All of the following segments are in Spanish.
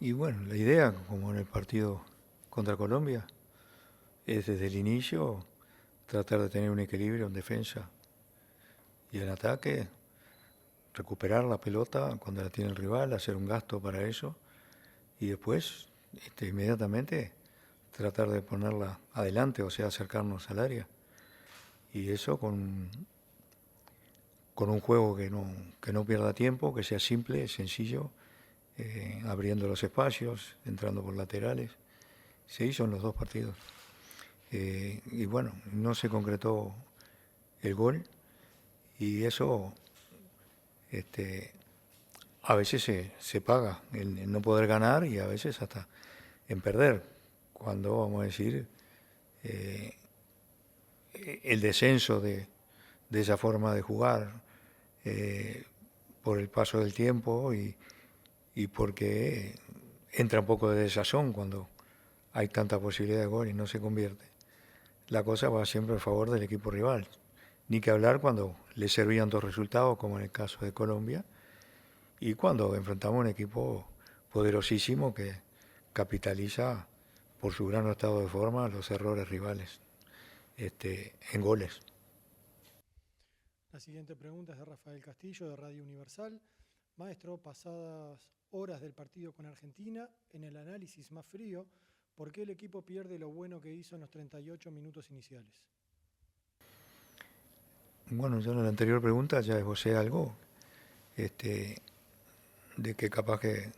Y bueno, la idea, como en el partido contra Colombia, es desde el inicio tratar de tener un equilibrio en defensa y en ataque, recuperar la pelota cuando la tiene el rival, hacer un gasto para eso y después inmediatamente tratar de ponerla adelante, o sea, acercarnos al área. Y eso con un juego que no pierda tiempo, que sea simple, sencillo, abriendo los espacios, entrando por laterales. Se hizo en los dos partidos. Y bueno, no se concretó el gol y eso este, a veces se paga en no poder ganar y a veces hasta en perder. Cuando, vamos a decir, el descenso de esa forma de jugar eh, por el paso del tiempo y porque entra un poco de desazón cuando hay tanta posibilidad de gol y no se convierte. La cosa va siempre a favor del equipo rival. Ni que hablar cuando le servían dos resultados, como en el caso de Colombia, y cuando enfrentamos un equipo poderosísimo que capitaliza por su gran estado de forma los errores rivales en goles. La siguiente pregunta es de Rafael Castillo, de Radio Universal. Maestro, pasadas horas del partido con Argentina, en el análisis más frío, ¿por qué el equipo pierde lo bueno que hizo en los 38 minutos iniciales? Bueno, yo en la anterior pregunta ya esbocé algo, este, de que capaz que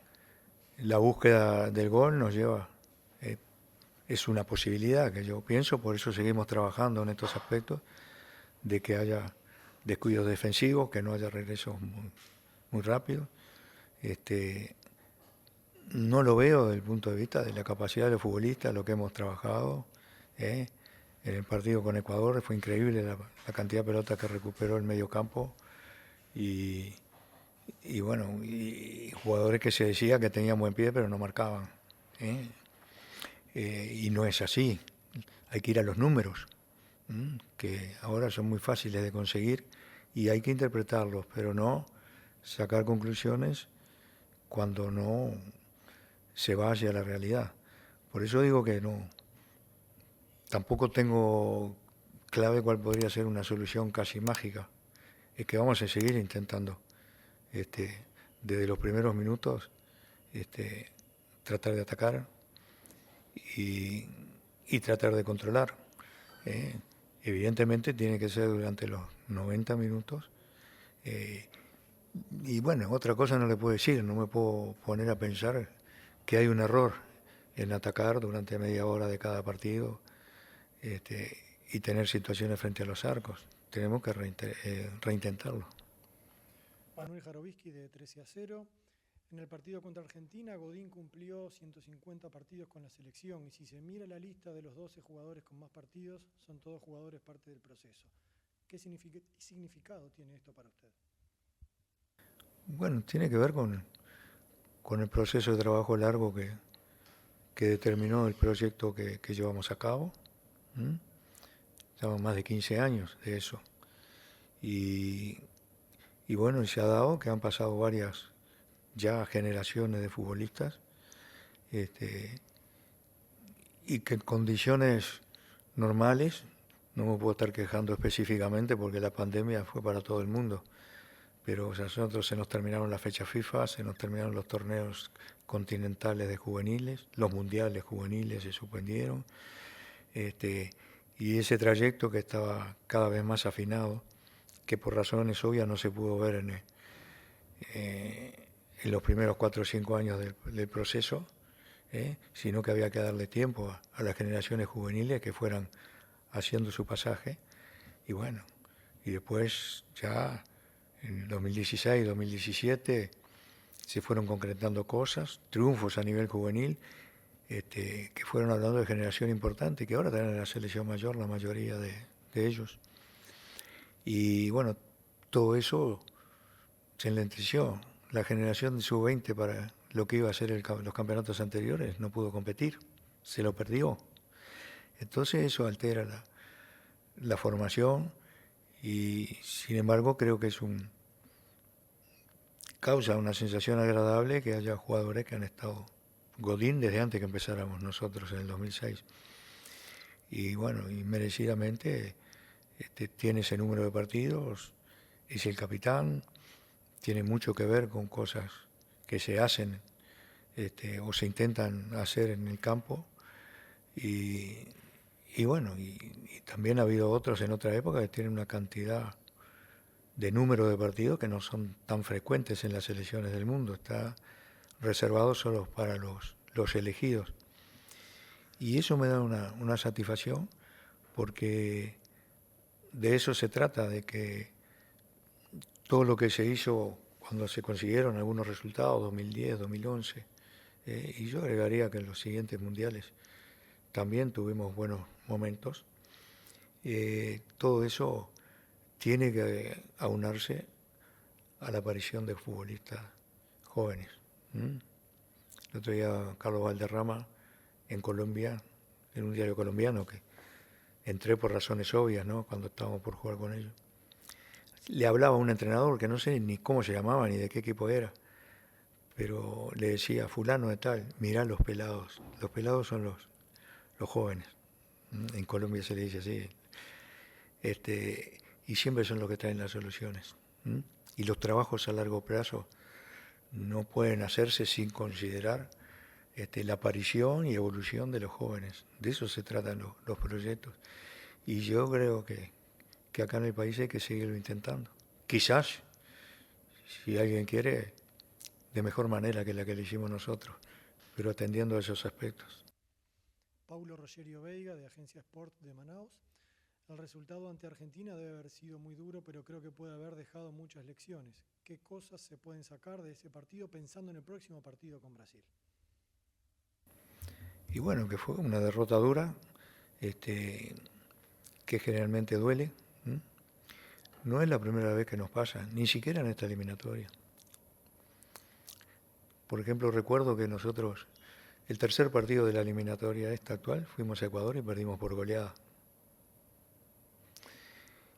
la búsqueda del gol nos lleva, eh, es una posibilidad que yo pienso, por eso seguimos trabajando en estos aspectos, de que haya descuidos defensivos, que no haya regresos muy rápidos. Este, no lo veo desde el punto de vista de la capacidad de los futbolistas, lo que hemos trabajado. ¿eh? En el partido con Ecuador fue increíble la cantidad de pelotas que recuperó el medio campo y, y bueno, y jugadores que se decía que tenían buen pie pero no marcaban. ¿eh? Y no es así, hay que ir a los números, que ahora son muy fáciles de conseguir y hay que interpretarlos, pero no sacar conclusiones cuando no se va hacia la realidad. Por eso digo que no, tampoco tengo clave cuál podría ser una solución casi mágica. Es que vamos a seguir intentando, este, desde los primeros minutos, este, tratar de atacar y, y tratar de controlar. ¿eh? Evidentemente tiene que ser durante los 90 minutos. eh, y bueno, otra cosa no le puedo decir, no me puedo poner a pensar que hay un error en atacar durante media hora de cada partido este, y tener situaciones frente a los arcos. Tenemos que reintentarlo. Manuel Jarovisky, de 13-0. En el partido contra Argentina, Godín cumplió 150 partidos con la selección y si se mira la lista de los 12 jugadores con más partidos, son todos jugadores parte del proceso. ¿Qué significado tiene esto para usted? Bueno, tiene que ver con el proceso de trabajo largo que determinó el proyecto que llevamos a cabo. ¿m? Llevamos más de 15 años de eso. Y, y bueno, se ha dado que han pasado varias ya generaciones de futbolistas este, y que en condiciones normales, no me puedo estar quejando específicamente porque la pandemia fue para todo el mundo, pero o sea, nosotros se nos terminaron las fechas FIFA, se nos terminaron los torneos continentales de juveniles, los mundiales juveniles se suspendieron, este, y ese trayecto que estaba cada vez más afinado, que por razones obvias no se pudo ver en los primeros 4 o 5 años del proceso, sino que había que darle tiempo a las generaciones juveniles que fueran haciendo su pasaje, y bueno, y después ya en 2016, 2017 se fueron concretando cosas, triunfos a nivel juvenil, que fueron hablando de generación importante, que ahora están en la selección mayor la mayoría de ellos. Y bueno, todo eso se enlenteció. La generación de sub-20 para lo que iba a ser los campeonatos anteriores no pudo competir, se lo perdió. Entonces eso altera la formación y sin embargo creo que causa una sensación agradable que haya jugadores que han estado Godín desde antes que empezáramos nosotros en el 2006. Y bueno, y merecidamente tiene ese número de partidos, es el capitán, tiene mucho que ver con cosas que se hacen o se intentan hacer en el campo. Y, y bueno, y también ha habido otros en otra época que tienen una cantidad de número de partidos que no son tan frecuentes en las selecciones del mundo. Está reservado solo para los elegidos. Y eso me da una satisfacción porque de eso se trata, de que todo lo que se hizo cuando se consiguieron algunos resultados, 2010, 2011, y yo agregaría que en los siguientes mundiales también tuvimos buenos momentos, todo eso tiene que aunarse a la aparición de futbolistas jóvenes. El otro día Carlos Valderrama en Colombia, en un diario colombiano, que entré por razones obvias, ¿no?, cuando estábamos por jugar con ellos. Le hablaba a un entrenador que no sé ni cómo se llamaba ni de qué equipo era, pero le decía, fulano de tal, mirá los pelados son los jóvenes. En Colombia se le dice así. Y siempre son los que traen las soluciones. Y los trabajos a largo plazo no pueden hacerse sin considerar la aparición y evolución de los jóvenes. De eso se tratan los proyectos. Y yo creo que acá en el país hay que seguirlo intentando. Quizás, si alguien quiere, de mejor manera que la que le hicimos nosotros, pero atendiendo a esos aspectos. Paulo Rogerio Veiga, de Agencia Sport de Manaus. El resultado ante Argentina debe haber sido muy duro, pero creo que puede haber dejado muchas lecciones. ¿Qué cosas se pueden sacar de ese partido pensando en el próximo partido con Brasil? Y bueno, que fue una derrota dura, que generalmente duele. No es la primera vez que nos pasa, ni siquiera en esta eliminatoria. Por ejemplo, recuerdo que nosotros, el tercer partido de la eliminatoria esta actual, fuimos a Ecuador y perdimos por goleada.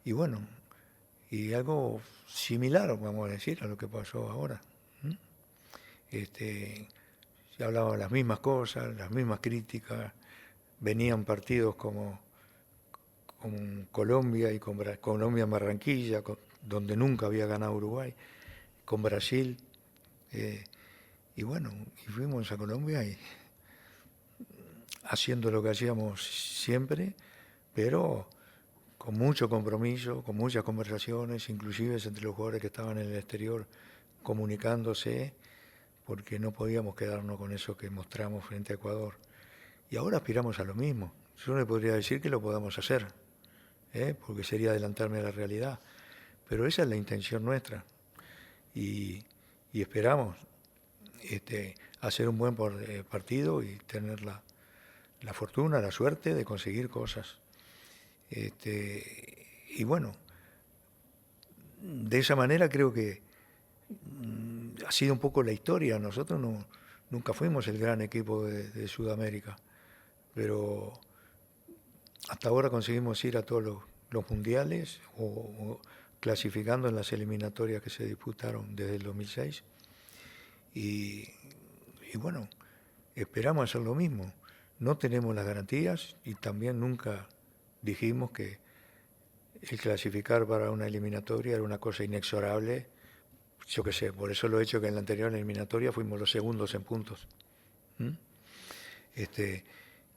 Y bueno, y algo similar, vamos a decir, a lo que pasó ahora. Se hablaban las mismas cosas, las mismas críticas, venían partidos como con Colombia y con Colombia en Barranquilla, donde nunca había ganado Uruguay, con Brasil. Y bueno, y fuimos a Colombia y haciendo lo que hacíamos siempre, pero con mucho compromiso, con muchas conversaciones, inclusive entre los jugadores que estaban en el exterior comunicándose, porque no podíamos quedarnos con eso que mostramos frente a Ecuador. Y ahora aspiramos a lo mismo. Yo no le podría decir que lo podamos hacer, porque sería adelantarme a la realidad, pero esa es la intención nuestra. Y esperamos hacer un buen partido y tener la fortuna, la suerte de conseguir cosas. Y bueno, de esa manera creo que ha sido un poco la historia. Nosotros nunca fuimos el gran equipo de Sudamérica, pero hasta ahora conseguimos ir a todos los mundiales o clasificando en las eliminatorias que se disputaron desde el 2006. Y bueno, esperamos hacer lo mismo. No tenemos las garantías y también nunca dijimos que el clasificar para una eliminatoria era una cosa inexorable. Yo qué sé, por eso lo he hecho que en la anterior eliminatoria fuimos los segundos en puntos.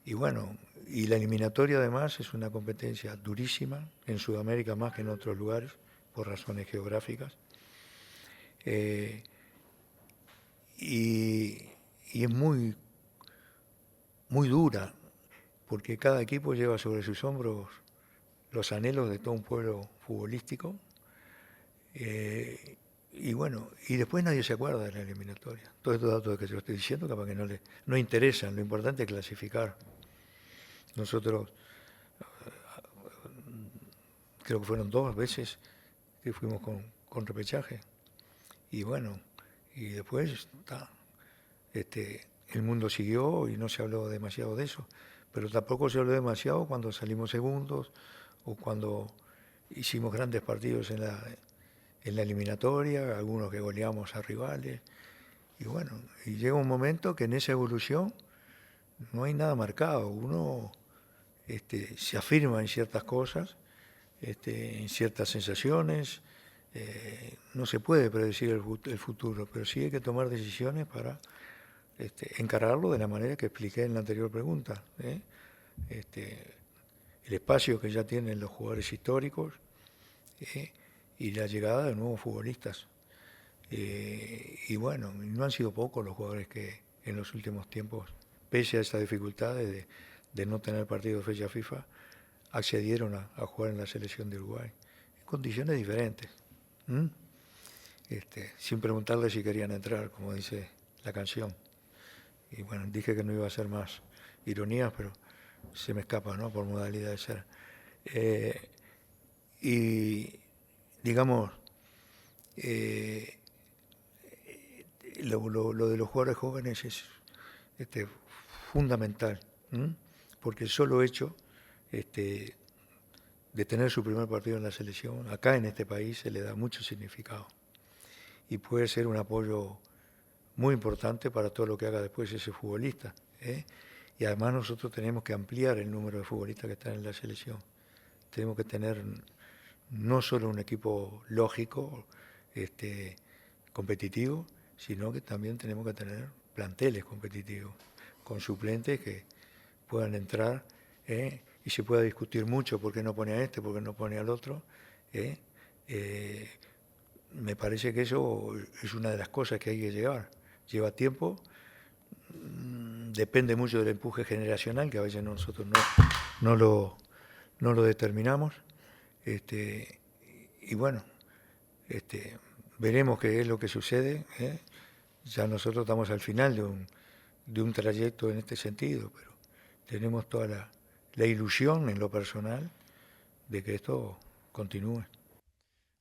Y bueno, y la eliminatoria además es una competencia durísima, en Sudamérica más que en otros lugares, por razones geográficas. Y es muy, muy dura, porque cada equipo lleva sobre sus hombros los anhelos de todo un pueblo futbolístico. Y bueno, y después nadie se acuerda de la eliminatoria. Todos estos datos que yo estoy diciendo capaz que no interesan, lo importante es clasificar. Nosotros, creo que fueron 2 veces que fuimos con repechaje. Y bueno, y después el mundo siguió y no se habló demasiado de eso. Pero tampoco se habló demasiado cuando salimos segundos o cuando hicimos grandes partidos en la eliminatoria, algunos que goleamos a rivales. Y bueno, y llega un momento que en esa evolución no hay nada marcado. Uno se afirma en ciertas cosas, en ciertas sensaciones. No se puede predecir el futuro, pero sí hay que tomar decisiones para encararlo de la manera que expliqué en la anterior pregunta. El espacio que ya tienen los jugadores históricos y la llegada de nuevos futbolistas. Y bueno, no han sido pocos los jugadores que en los últimos tiempos, pese a esas dificultades de no tener partido de fecha FIFA, accedieron a jugar en la selección de Uruguay, en condiciones diferentes. Sin preguntarle si querían entrar, como dice la canción. Y bueno, dije que no iba a hacer más ironías, pero se me escapa, ¿no? Por modalidad de ser. Y digamos, lo de los jugadores jóvenes es fundamental, porque el solo hecho de tener su primer partido en la selección, acá en este país se le da mucho significado y puede ser un apoyo muy importante para todo lo que haga después ese futbolista. Y además nosotros tenemos que ampliar el número de futbolistas que están en la selección. Tenemos que tener no solo un equipo lógico, competitivo, sino que también tenemos que tener planteles competitivos, con suplentes que puedan entrar y se pueda discutir mucho por qué no pone a este, por qué no pone al otro. Me parece que eso es una de las cosas que hay que llevar. Lleva tiempo, depende mucho del empuje generacional, que a veces nosotros no lo determinamos. Y bueno, veremos qué es lo que sucede. Ya nosotros estamos al final de un trayecto en este sentido, pero tenemos toda la ilusión en lo personal de que esto continúe.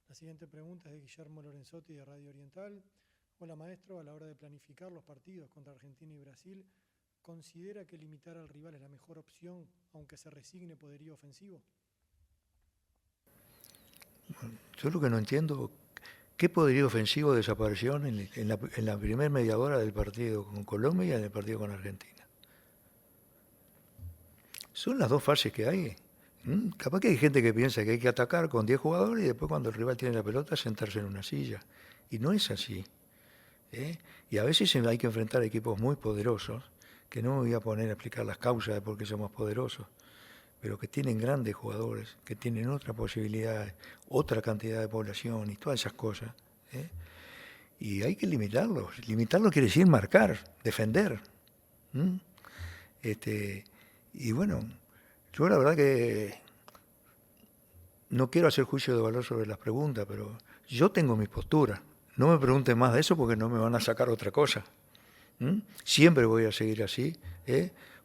La siguiente pregunta es de Guillermo Lorenzotti de Radio Oriental. Hola maestro, a la hora de planificar los partidos contra Argentina y Brasil, ¿considera que limitar al rival es la mejor opción, aunque se resigne poderío ofensivo? Yo lo que no entiendo, ¿qué poderío ofensivo desapareció en la primera media hora del partido con Colombia y en el partido con Argentina? Son las dos fases que hay. Capaz que hay gente que piensa que hay que atacar con 10 jugadores y después cuando el rival tiene la pelota sentarse en una silla. Y no es así. Y a veces hay que enfrentar equipos muy poderosos, que no me voy a poner a explicar las causas de por qué somos poderosos, pero que tienen grandes jugadores, que tienen otras posibilidades, otra cantidad de población y todas esas cosas. Y hay que limitarlos. Limitarlo quiere decir marcar, defender. Y bueno, yo la verdad que no quiero hacer juicio de valor sobre las preguntas, pero yo tengo mis posturas. No me pregunten más de eso porque no me van a sacar otra cosa. Siempre voy a seguir así,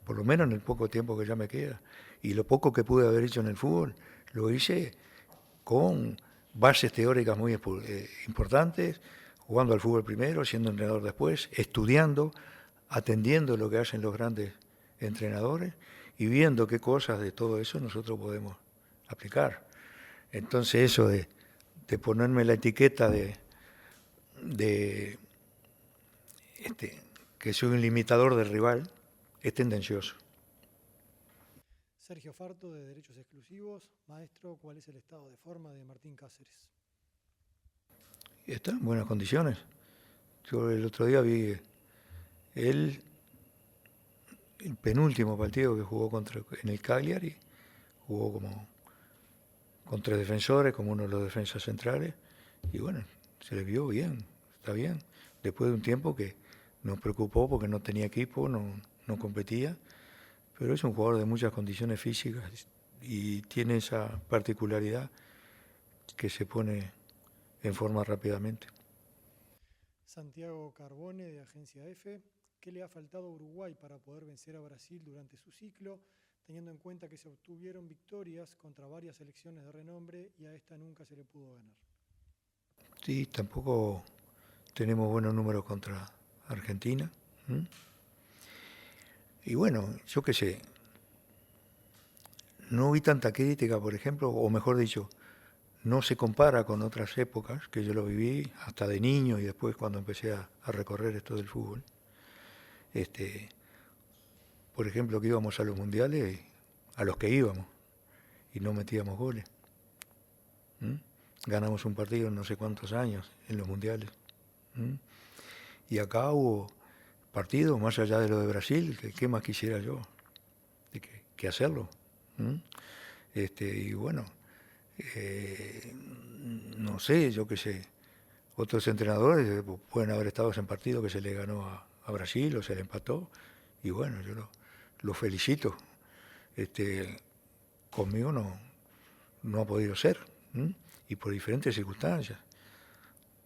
por lo menos en el poco tiempo que ya me queda. Y lo poco que pude haber hecho en el fútbol, lo hice con bases teóricas muy importantes, jugando al fútbol primero, siendo entrenador después, estudiando, atendiendo lo que hacen los grandes entrenadores y viendo qué cosas de todo eso nosotros podemos aplicar. Entonces eso de ponerme la etiqueta que soy un limitador del rival es tendencioso. Sergio Farto de Derechos Exclusivos. Maestro, ¿cuál es el estado de forma de Martín Cáceres? Está en buenas condiciones. Yo el otro día vi el penúltimo partido que jugó en el Cagliari, jugó como con 3 defensores, como uno de los defensas centrales, y bueno, se le vio bien, está bien. Después de un tiempo que nos preocupó porque no tenía equipo, no competía, pero es un jugador de muchas condiciones físicas y tiene esa particularidad que se pone en forma rápidamente. Santiago Carbone de Agencia F. ¿Qué le ha faltado a Uruguay para poder vencer a Brasil durante su ciclo, teniendo en cuenta que se obtuvieron victorias contra varias selecciones de renombre y a esta nunca se le pudo ganar? Sí, tampoco tenemos buenos números contra Argentina. Y bueno, yo qué sé, no vi tanta crítica, por ejemplo, o mejor dicho, no se compara con otras épocas, que yo lo viví hasta de niño y después cuando empecé a recorrer esto del fútbol. Por ejemplo, que íbamos a los mundiales, a los que íbamos, y no metíamos goles. ¿Mm? Ganamos un partido en no sé cuántos años en los mundiales. ¿Mm? Y acá hubo partidos, más allá de lo de Brasil, que qué más quisiera yo que hacerlo. ¿Mm? Y bueno, no sé, yo qué sé, otros entrenadores pueden haber estado en partido que se le ganó a Brasil o se le empató, y bueno, yo lo felicito. Conmigo no ha podido ser, ¿m? Y por diferentes circunstancias.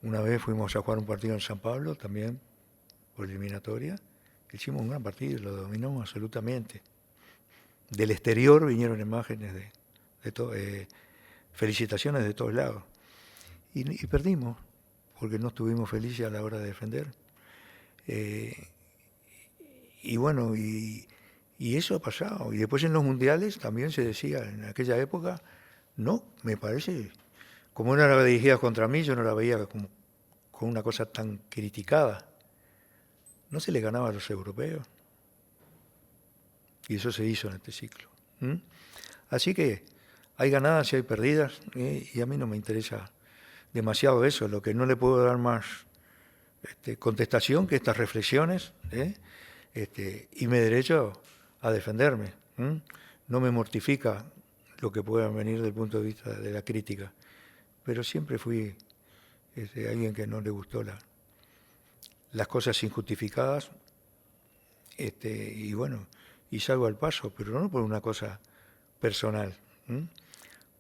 Una vez fuimos a jugar un partido en San Pablo, también por eliminatoria, hicimos un gran partido, lo dominamos absolutamente. Del exterior vinieron imágenes felicitaciones de todos lados. Y perdimos, porque no estuvimos felices a la hora de defender. Y bueno, y eso ha pasado. Y después en los mundiales también se decía, en aquella época, no, me parece, como no era dirigida contra mí, yo no la veía como con una cosa tan criticada. No se le ganaba a los europeos. Y eso se hizo en este ciclo. ¿Mm? Así que hay ganadas y hay perdidas, y a mí no me interesa demasiado eso. Lo que no le puedo dar más contestación que estas reflexiones, y me derecho a defenderme. No me mortifica lo que pueda venir desde el punto de vista de la crítica, pero siempre fui alguien que no le gustó las cosas injustificadas, y bueno, y salgo al paso, pero no por una cosa personal,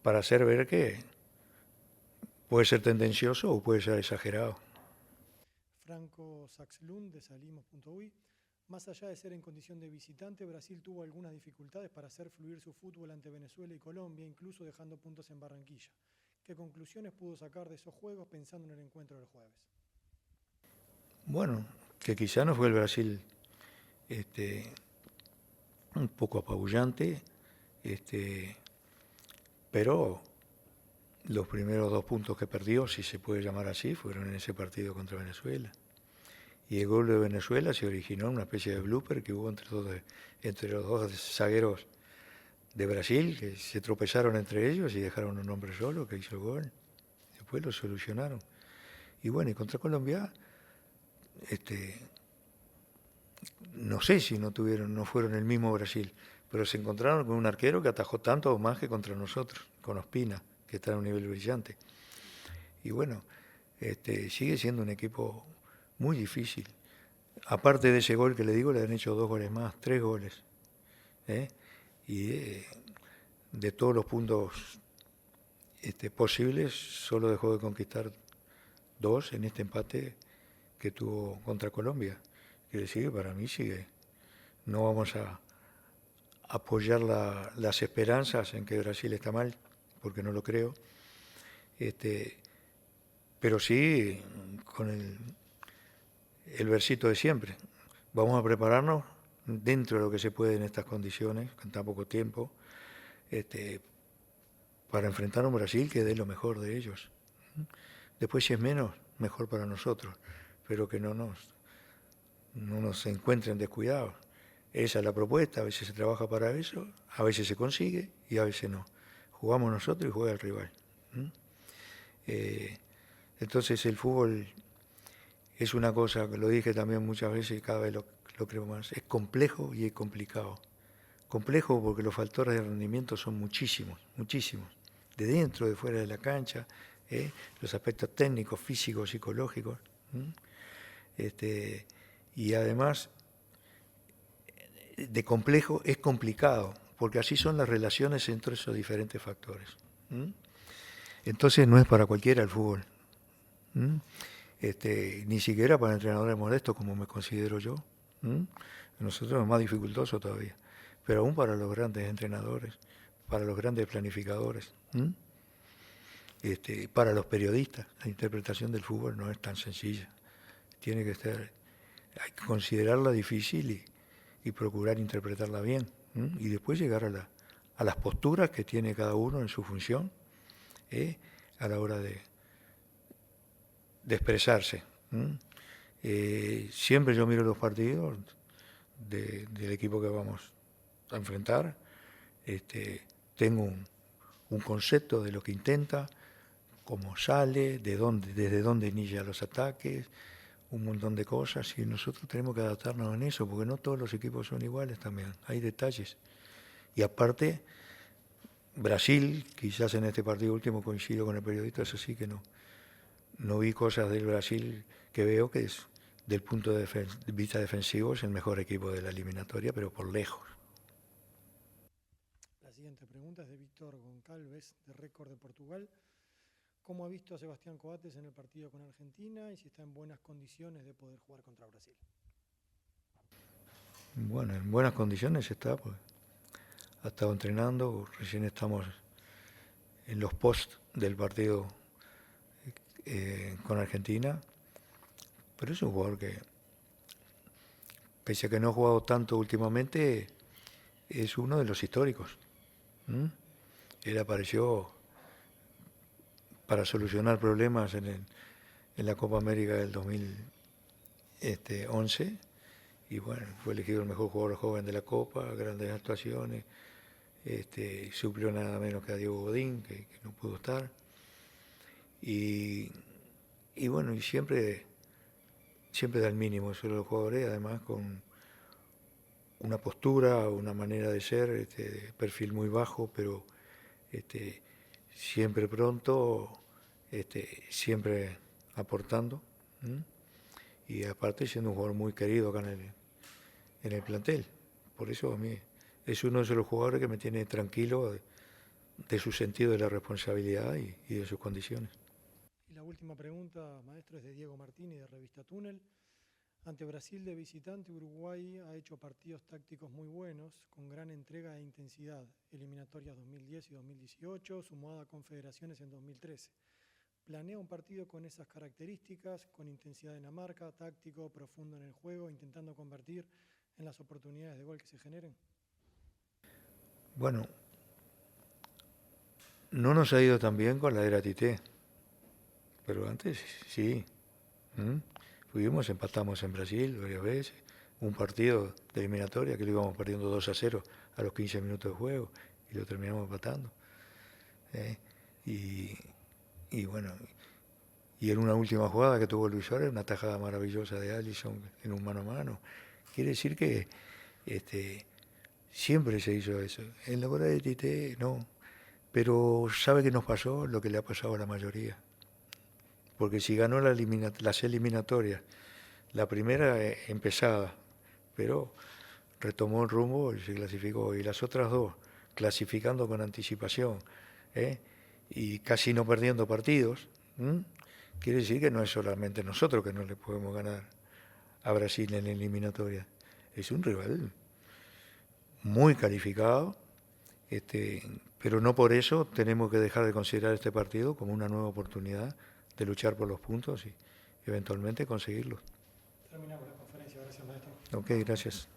para hacer ver que puede ser tendencioso o puede ser exagerado. Franco Saxlund de Salimos.uy. Más allá de ser en condición de visitante, Brasil tuvo algunas dificultades para hacer fluir su fútbol ante Venezuela y Colombia, incluso dejando puntos en Barranquilla. ¿Qué conclusiones pudo sacar de esos juegos pensando en el encuentro del jueves? Bueno, que quizá no fue el Brasil un poco apabullante, pero los primeros 2 puntos que perdió, si se puede llamar así, fueron en ese partido contra Venezuela. Y el gol de Venezuela se originó en una especie de blooper que hubo entre los dos zagueros de Brasil, que se tropezaron entre ellos y dejaron un hombre solo que hizo el gol. Después lo solucionaron. Y bueno, y contra Colombia, no sé si no fueron el mismo Brasil, pero se encontraron con un arquero que atajó tanto o más que contra nosotros, con Ospina, que está en un nivel brillante. Y bueno, sigue siendo un equipo muy difícil. Aparte de ese gol que le digo, le han hecho 2 goles más, 3 goles. Y de todos los puntos posibles, solo dejó de conquistar 2 en este empate que tuvo contra Colombia. Quiere decir que para mí sigue. No vamos a apoyar las esperanzas en que Brasil está mal, porque no lo creo. Pero sí con el versito de siempre. Vamos a prepararnos dentro de lo que se puede en estas condiciones, con tan poco tiempo, para enfrentar a un Brasil que dé lo mejor de ellos. Después, si es menos, mejor para nosotros, pero que no nos encuentren descuidados. Esa es la propuesta, a veces se trabaja para eso, a veces se consigue y a veces no. Jugamos nosotros y juega el rival. Entonces el fútbol es una cosa, que lo dije también muchas veces y cada vez lo creo más, es complejo y es complicado. Complejo porque los factores de rendimiento son muchísimos, muchísimos, de dentro, de fuera de la cancha, los aspectos técnicos, físicos, psicológicos. Y además, de complejo es complicado, porque así son las relaciones entre esos diferentes factores. Entonces no es para cualquiera el fútbol. Ni siquiera para entrenadores modestos como me considero yo. Nosotros es más dificultoso todavía, pero aún para los grandes entrenadores, para los grandes planificadores, para los periodistas, la interpretación del fútbol no es tan sencilla. Tiene que ser, hay que considerarla difícil y procurar interpretarla bien, y después llegar a las posturas que tiene cada uno en su función, a la hora de expresarse. Siempre yo miro los partidos del equipo que vamos a enfrentar. Tengo un concepto de lo que intenta, cómo sale, desde dónde inicia los ataques, un montón de cosas, y nosotros tenemos que adaptarnos en eso, porque no todos los equipos son iguales también, hay detalles. Y aparte, Brasil, quizás en este partido último coincido con el periodista, eso sí que no vi cosas del Brasil que veo que es, del punto de vista defensivo, es el mejor equipo de la eliminatoria, pero por lejos. La siguiente pregunta es de Víctor Goncalves, de Récord de Portugal. ¿Cómo ha visto a Sebastián Coates en el partido con Argentina y si está en buenas condiciones de poder jugar contra Brasil? Bueno, en buenas condiciones está, pues ha estado entrenando, recién estamos en los post del partido con Argentina, pero es un jugador que, pese a que no ha jugado tanto últimamente, es uno de los históricos. Él apareció para solucionar problemas en la Copa América del 2011 y bueno, fue elegido el mejor jugador joven de la Copa, grandes actuaciones, suplió nada menos que a Diego Godín, que no pudo estar, y bueno, y siempre da el mínimo sobre los jugadores, además con una postura, una manera de ser, de perfil muy bajo, pero siempre pronto, siempre aportando, y aparte siendo un jugador muy querido acá en el plantel. Por eso a mí es uno de los jugadores que me tiene tranquilo de su sentido de la responsabilidad y de sus condiciones. Y la última pregunta, maestro, es de Diego Martínez, de Revista Túnel. Ante Brasil de visitante, Uruguay ha hecho partidos tácticos muy buenos, con gran entrega e intensidad. Eliminatorias 2010 y 2018, sumada a Confederaciones en 2013. ¿Planea un partido con esas características, con intensidad en la marca, táctico, profundo en el juego, intentando convertir en las oportunidades de gol que se generen? Bueno, no nos ha ido tan bien con la era Tite, pero antes sí. Empatamos en Brasil varias veces, un partido de eliminatoria que lo íbamos perdiendo 2-0 a los 15 minutos de juego y lo terminamos empatando. Y bueno, y en una última jugada que tuvo Luis Suárez, una tajada maravillosa de Alisson en un mano a mano. Quiere decir que siempre se hizo eso. En la hora de Tite no, pero ¿sabe qué nos pasó? Lo que le ha pasado a la mayoría. Porque si ganó las eliminatorias, la primera empezada, pero retomó el rumbo y se clasificó, y las otras dos clasificando con anticipación, y casi no perdiendo partidos, quiere decir que no es solamente nosotros que no le podemos ganar a Brasil en la eliminatoria, es un rival muy calificado, pero no por eso tenemos que dejar de considerar este partido como una nueva oportunidad de luchar por los puntos y eventualmente conseguirlos. Terminamos la conferencia. Gracias, maestro. Ok, gracias.